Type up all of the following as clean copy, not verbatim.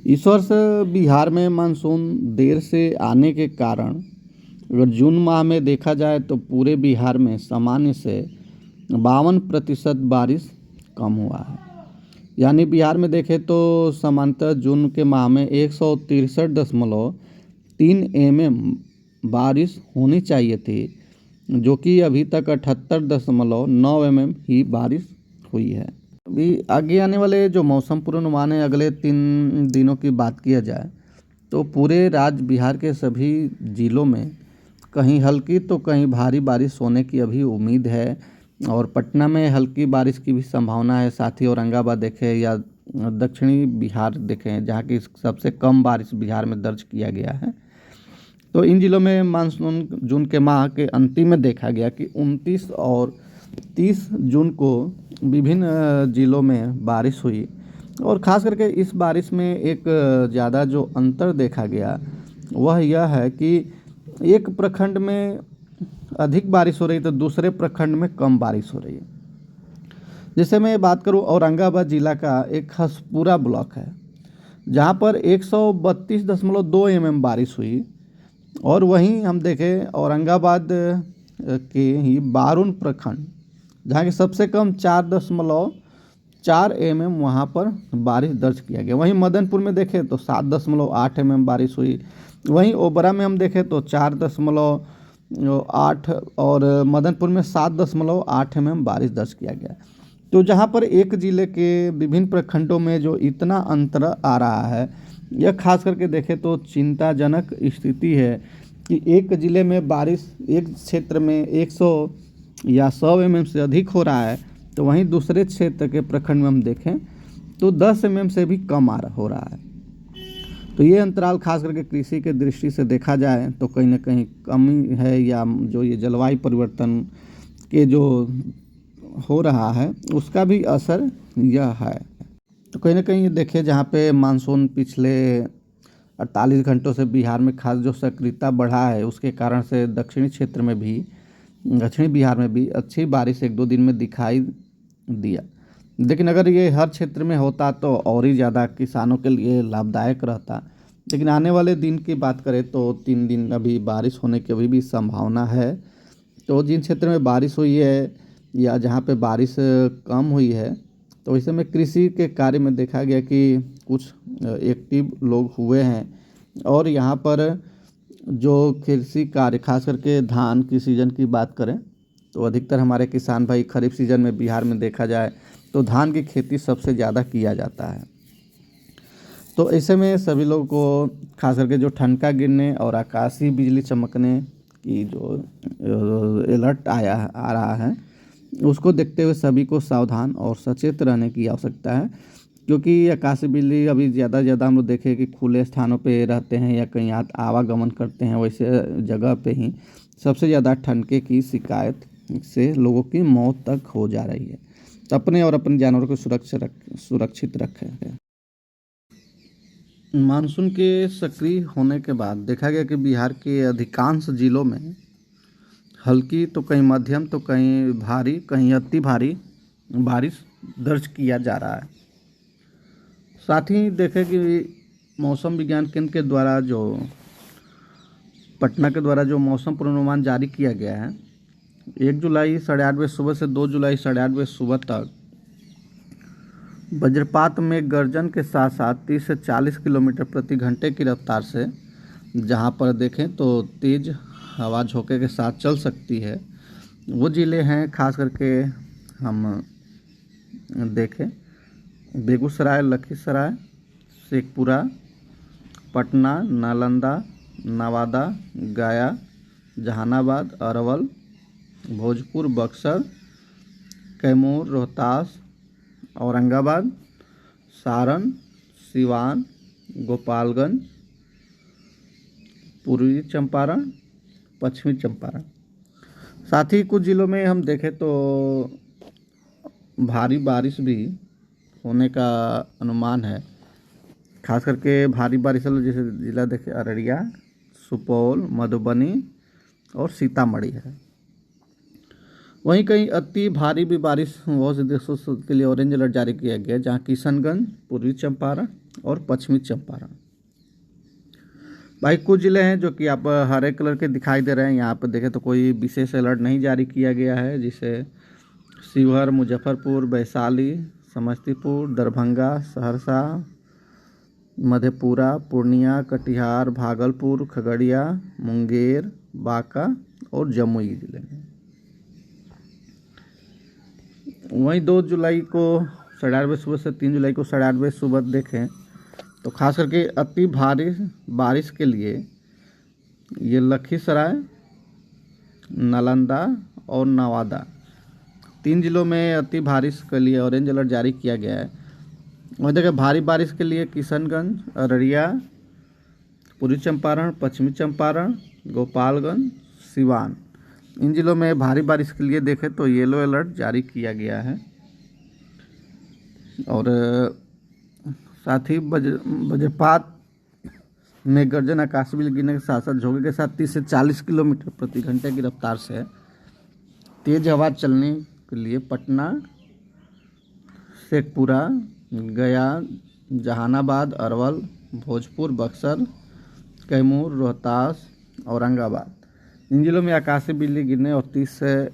इस वर्ष बिहार में मानसून देर से आने के कारण अगर जून माह में देखा जाए तो पूरे बिहार में सामान्य से 52% बारिश कम हुआ है। यानी बिहार में देखें तो सामान्यतः जून के माह में 163.3 mm बारिश होनी चाहिए थी, जो कि अभी तक 78.9 mm ही बारिश हुई है। अभी आगे आने वाले जो मौसम पूर्वानुमान है, अगले 3 दिनों की बात किया जाए तो पूरे राज्य बिहार के सभी जिलों में कहीं हल्की तो कहीं भारी बारिश होने की अभी उम्मीद है और पटना में हल्की बारिश की भी संभावना है। साथ ही औरंगाबाद देखें या दक्षिणी बिहार देखें, जहाँ की सबसे कम बारिश बिहार में दर्ज किया गया है। तो इन जिलों में मानसून जून के माह के अंतिम में देखा गया कि 29 और 30 जून को विभिन्न जिलों में बारिश हुई और ख़ास करके इस बारिश में एक ज़्यादा जो अंतर देखा गया वह यह है कि एक प्रखंड में अधिक बारिश हो रही तो दूसरे प्रखंड में कम बारिश हो रही है। जैसे मैं बात करूं, औरंगाबाद जिला का एक हसपुरा ब्लॉक है जहां पर 132.2 mm बारिश हुई और वहीं हम देखें औरंगाबाद के ही बारुन प्रखंड जहाँ की सबसे कम 4.4 mm वहाँ पर बारिश दर्ज किया गया। वहीं मदनपुर में देखें तो 7.8 mm बारिश हुई। वहीं ओबरा में हम देखें तो 4.8 और मदनपुर में 7.8 mm बारिश दर्ज किया गया। तो जहाँ पर एक ज़िले के विभिन्न प्रखंडों में जो इतना अंतर आ रहा है, यह खास करके देखें तो चिंताजनक स्थिति है कि एक ज़िले में बारिश एक क्षेत्र में 100 या 100 mm से अधिक हो रहा है, तो वहीं दूसरे क्षेत्र के प्रखंड में हम देखें तो 10 mm से भी कम हो रहा है। तो ये अंतराल खास करके कृषि के दृष्टि से देखा जाए तो कहीं ना कहीं कमी है, या जो ये जलवायु परिवर्तन के जो हो रहा है उसका भी असर यह है। तो कहीं ना कहीं ये देखें जहाँ पे मानसून पिछले 48 घंटों से बिहार में खास जो सक्रियता बढ़ा है उसके कारण से दक्षिणी बिहार में भी अच्छी बारिश 1-2 दिन में दिखाई दिया। लेकिन अगर ये हर क्षेत्र में होता तो और ही ज़्यादा किसानों के लिए लाभदायक रहता। लेकिन आने वाले दिन की बात करें तो 3 दिन अभी बारिश होने की अभी भी संभावना है। तो जिन क्षेत्र में बारिश हुई है या जहाँ पे बारिश कम हुई है, तो इस समय कृषि के कार्य में देखा गया कि कुछ एक्टिव लोग हुए हैं और यहाँ पर जो कृषि कार्य खास करके धान की सीज़न की बात करें तो अधिकतर हमारे किसान भाई खरीफ सीज़न में बिहार में देखा जाए तो धान की खेती सबसे ज़्यादा किया जाता है। तो ऐसे में सभी लोगों को खास करके जो ठनका गिरने और आकाशीय बिजली चमकने की जो अलर्ट आ रहा है उसको देखते हुए सभी को सावधान और सचेत रहने की आवश्यकता है, क्योंकि आकाशीय बिजली अभी ज़्यादा हम लोग देखें कि खुले स्थानों पे रहते हैं या कहीं आवागमन करते हैं, वैसे जगह पे ही सबसे ज़्यादा ठनके की शिकायत से लोगों की मौत तक हो जा रही है। तो अपने और अपने जानवरों को सुरक्षित रखें। मानसून के सक्रिय होने के बाद देखा गया कि बिहार के अधिकांश जिलों में हल्की तो कहीं मध्यम तो कहीं भारी कहीं अति भारी बारिश दर्ज किया जा रहा है। साथ ही देखें कि मौसम विज्ञान केंद्र के द्वारा जो पटना के द्वारा जो मौसम पूर्वानुमान जारी किया गया है, 1 जुलाई 8:30 बजे सुबह से 2 जुलाई 8:30 बजे सुबह तक वज्रपात में गर्जन के साथ साथ 30 से 40 किलोमीटर प्रति घंटे की रफ्तार से जहां पर देखें तो तेज़ हवा झोंके के साथ चल सकती है, वो ज़िले हैं खास करके हम देखें बेगूसराय, लखीसराय, शेखपुरा, पटना, नालंदा, नवादा, गया, जहानाबाद, अरवल, भोजपुर, बक्सर, कैमूर, रोहतास, औरंगाबाद, सारण, सिवान, गोपालगंज, पूर्वी चंपारण, पश्चिमी चंपारण। साथ ही कुछ ज़िलों में हम देखें तो भारी बारिश भी होने का अनुमान है। खास करके भारी बारिश जैसे ज़िला देखें अररिया, सुपौल, मधुबनी और सीतामढ़ी है। वहीं कहीं अति भारी भी बारिश बहुत से देशों के लिए ऑरेंज अलर्ट जारी किया गया, जहां किशनगंज, पूर्वी चंपारण और पश्चिमी चंपारण। भाई कुछ जिले हैं जो कि आप हरे कलर के दिखाई दे रहे हैं। यहाँ पर देखें तो कोई विशेष अलर्ट नहीं जारी किया गया है, जिसे शिवहर, मुजफ्फरपुर, वैशाली, समस्तीपुर, दरभंगा, सहरसा, मधेपुरा, पूर्णिया, कटिहार, भागलपुर, खगड़िया, मुंगेर, बांका और जमुई जिले में। वहीं 2 जुलाई को 8:30 सुबह से 3 जुलाई को 8:30 सुबह देखें तो खास करके अति भारी बारिश के लिए ये लखीसराय, नालंदा और नवादा 3 जिलों में अति बारिश के लिए ऑरेंज अलर्ट जारी किया गया है। वहीं देखिए भारी बारिश के लिए किशनगंज, अररिया, पूर्वी चंपारण, पश्चिमी चंपारण, गोपालगंज, सिवान इन जिलों में भारी बारिश के लिए देखें तो येलो अलर्ट जारी किया गया है। और साथ ही वज्रपात में गर्जन, आकाश बिजली गिरने के साथ साथ झोंके के साथ 30 से 40 किलोमीटर प्रति घंटे की रफ्तार से तेज हवा चलने के लिए पटना, शेखपुरा, गया, जहानाबाद, अरवल, भोजपुर, बक्सर, कैमूर, रोहतास, औरंगाबाद इन जिलों में आकाशीय बिजली गिरने और 30 से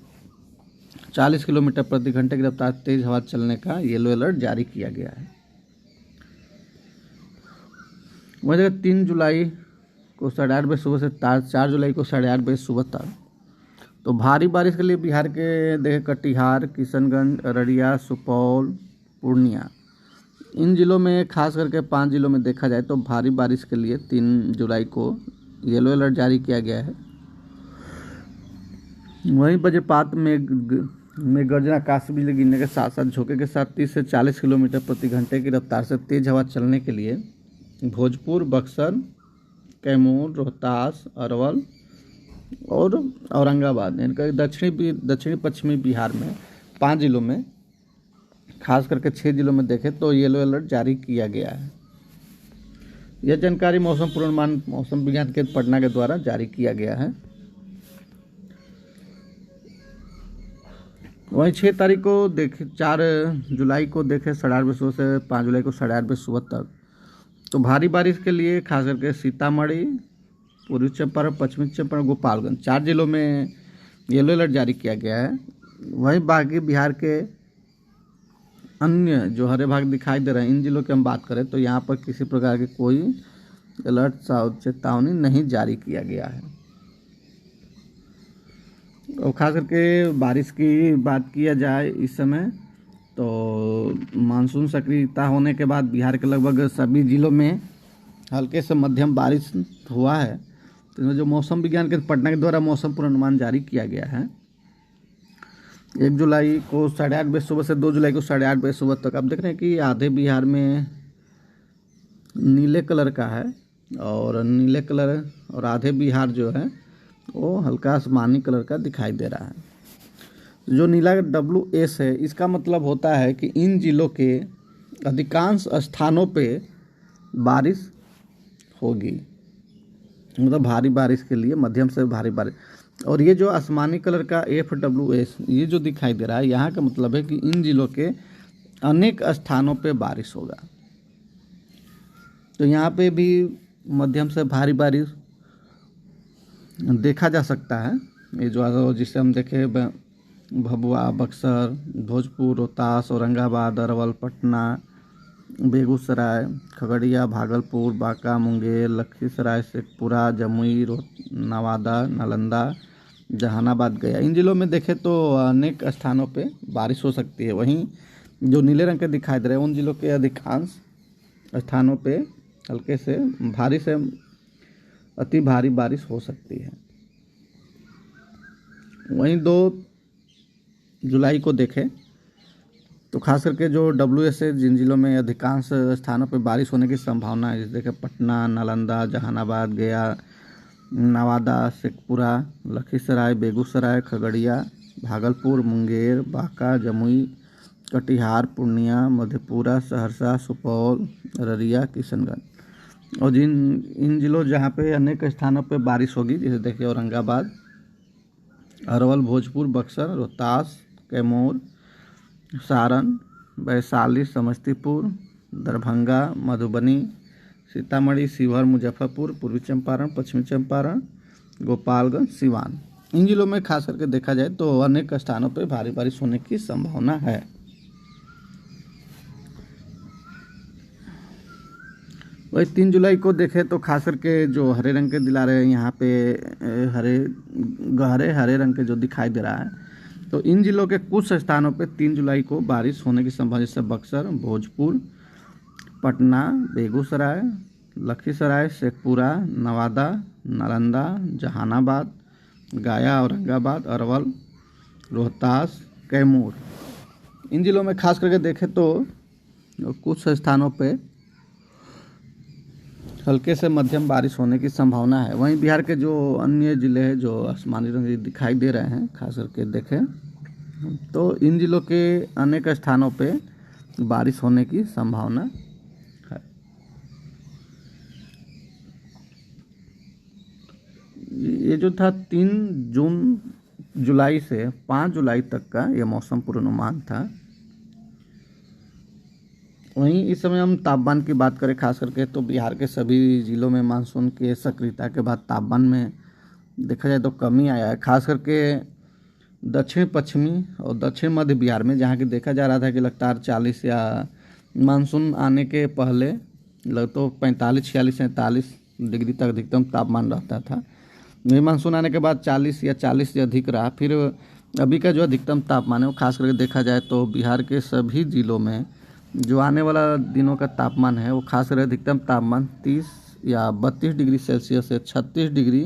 40 किलोमीटर प्रति घंटे की रफ्तार तेज हवा चलने का येलो अलर्ट जारी किया गया है। वहीं 3 जुलाई को 8:30 सुबह से 4 जुलाई को 8:30 सुबह तक तो भारी बारिश के लिए बिहार के देखें कटिहार, किशनगंज, अररिया, सुपौल, पूर्णिया इन जिलों में खास करके 5 जिलों में देखा जाए तो भारी बारिश के लिए 3 जुलाई को येलो अलर्ट जारी किया गया है। वहीं वज्रपात में गर्जन, आकाश बिजली गिरने के साथ साथ झोंके के साथ 30 से 40 किलोमीटर प्रति घंटे की रफ्तार से तेज हवा चलने के लिए भोजपुर, बक्सर, कैमूर, रोहतास, अरवल और औरंगाबाद इनका दक्षिणी पश्चिमी बिहार में 5 जिलों में खास करके 6 जिलों में देखें तो येलो अलर्ट जारी किया गया है। यह जानकारी मौसम पूर्वानुमान मौसम विज्ञान केंद्र पटना के द्वारा जारी किया गया है। वहीं 6 तारीख को देखे 4 जुलाई को देखे 8:30 सुबह से 5 जुलाई को 8:30 सुबह तक तो भारी बारिश के लिए खास करके सीतामढ़ी, पूर्वी चंपारण, पश्चिमी चंपारण, गोपालगंज 4 जिलों में येलो अलर्ट जारी किया गया है। वहीं बाकी बिहार के अन्य जो हरे भाग दिखाई दे रहे हैं इन जिलों की हम बात करें तो यहाँ पर किसी प्रकार की कोई अलर्ट चेतावनी नहीं जारी किया गया है। और खास करके बारिश की बात किया जाए इस समय तो मानसून सक्रियता होने के बाद बिहार के लगभग सभी जिलों में हल्के से मध्यम बारिश हुआ है। तो जो मौसम विज्ञान केंद्र पटना के द्वारा मौसम पूर्वानुमान जारी किया गया है 1 जुलाई को 8:30 सुबह से 2 जुलाई को 8:30 सुबह तक आप देख रहे हैं कि आधे बिहार में नीले कलर का है और नीले कलर और आधे बिहार जो है वो हल्का आसमानी कलर का दिखाई दे रहा है। जो नीला WS है इसका मतलब होता है कि इन जिलों के अधिकांश स्थानों पे बारिश होगी, मतलब भारी बारिश के लिए मध्यम से भारी बारिश। और ये जो आसमानी कलर का FWS ये जो दिखाई दे रहा है यहाँ का मतलब है कि इन जिलों के अनेक स्थानों पे बारिश होगा। तो यहाँ पे भी मध्यम से भारी बारिश देखा जा सकता है। ये जो जिसे हम देखें भभुआ, बक्सर, भोजपुर, रोहतास, औरंगाबाद, अरवल, पटना, बेगूसराय, खगड़िया, भागलपुर, बांका, मुंगेर, लखीसराय, शेखपुरा, जमुई, नवादा, नालंदा, जहानाबाद, गया इन जिलों में देखें तो अनेक स्थानों पे बारिश हो सकती है। वहीं जो नीले रंग के दिखाई दे रहे हैं उन जिलों के अधिकांश स्थानों पे हल्के से भारी से अति भारी बारिश हो सकती है। वहीं 2 जुलाई को देखें तो खास करके जो WS है जिन जिलों में अधिकांश स्थानों पर बारिश होने की संभावना है, जैसे देखें पटना, नालंदा, जहानाबाद, गया, नवादा, शेखपुरा, लखीसराय, बेगूसराय, खगड़िया, भागलपुर, मुंगेर, बांका, जमुई, कटिहार, पूर्णिया, मधेपुरा, सहरसा, सुपौल, अररिया, किशनगंज और इन जिलों जहाँ पे अनेक स्थानों पे बारिश होगी, जैसे देखिए औरंगाबाद, अरवल, भोजपुर, बक्सर, रोहतास, कैमूर, सारण, वैशाली, समस्तीपुर, दरभंगा, मधुबनी, सीतामढ़ी, शिवहर, मुजफ्फरपुर, पूर्वी चंपारण, पश्चिमी चंपारण, गोपालगंज, सिवान। इन जिलों में खास करके देखा जाए तो अनेक स्थानों पर भारी बारिश होने की संभावना है। वही 3 जुलाई को देखें तो खास करके जो हरे रंग के दिला रहे हैं यहाँ पे गहरे हरे रंग के जो दिखाई दे रहा है, तो इन जिलों के कुछ स्थानों पे 3 जुलाई को बारिश होने की संभावना, जैसे बक्सर, भोजपुर, पटना, बेगूसराय, लखीसराय, शेखपुरा, नवादा, नालंदा, जहानाबाद, गया, औरंगाबाद, अरवल, रोहतास, कैमूर। इन जिलों में खास करके देखें तो कुछ स्थानों पे हल्के से मध्यम बारिश होने की संभावना है। वहीं बिहार के जो अन्य ज़िले हैं जो आसमानी रंग दिखाई दे रहे हैं, खास करके देखें तो इन जिलों के अनेक स्थानों पे बारिश होने की संभावना है। ये जो था 3 जुलाई से 5 जुलाई तक का ये मौसम पूर्वानुमान था। वहीं इस समय हम तापमान की बात करें खास करके तो बिहार के सभी ज़िलों में मानसून के सक्रियता के बाद तापमान में देखा जाए तो कमी आया है। खास करके दक्षिण पश्चिमी और दक्षिण मध्य बिहार में, जहाँ की देखा जा रहा था कि लगातार 40 या मानसून आने के पहले तो 45, 46, 47 डिग्री तक अधिकतम तापमान रहता था। वही मानसून आने के बाद 40 या 40 से अधिक रहा। फिर अभी का जो अधिकतम तापमान है वो खास करके देखा जाए तो बिहार के सभी ज़िलों में जो आने वाला दिनों का तापमान है वो खास कर अधिकतम तापमान 30 या 32 डिग्री सेल्सियस से 36 डिग्री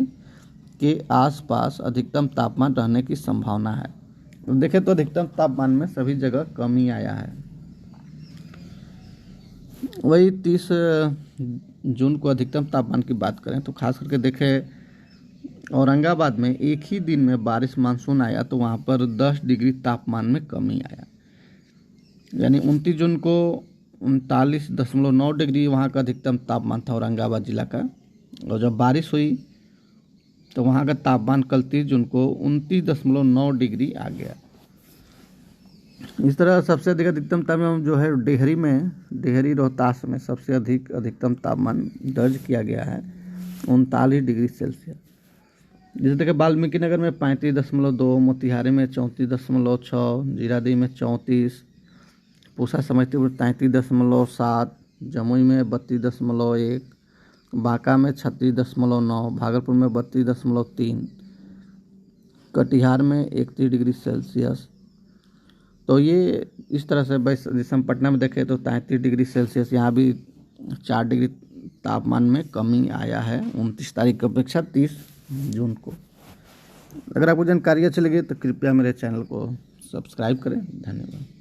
के आसपास अधिकतम तापमान रहने की संभावना है। तो देखें तो अधिकतम तापमान में सभी जगह कमी आया है। वही 30 जून को अधिकतम तापमान की बात करें तो खास करके देखें औरंगाबाद में एक ही दिन में बारिश मानसून आया तो वहाँ पर 10 डिग्री तापमान में कमी आया। यानी 29 जून को 39.9 डिग्री वहाँ का अधिकतम तापमान था औरंगाबाद जिला का, और जब बारिश हुई तो वहाँ का तापमान कल 30 जून को 29.9 डिग्री आ गया। इस तरह सबसे अधिक अधिकतम तापमान जो है डेहरी रोहतास में सबसे अधिक अधिकतम तापमान दर्ज किया गया है 39 डिग्री सेल्सियस। जिसे देखिए वाल्मीकि नगर में 35.2, मोतिहारी में 34.6, जीरादेई में 34, पूसा समस्तीपुर 33.7, जमुई में 32.1, बांका में 36.9, भागलपुर में 32.3, कटिहार में 31 डिग्री सेल्सियस। तो ये इस तरह से जैसे हम पटना में देखें तो 33 डिग्री सेल्सियस, यहाँ भी 4 डिग्री तापमान में कमी आया है 29 तारीख की अपेक्षा 30 जून को। अगर आपको जानकारी अच्छी लगी तो कृपया मेरे चैनल को सब्सक्राइब करें। धन्यवाद।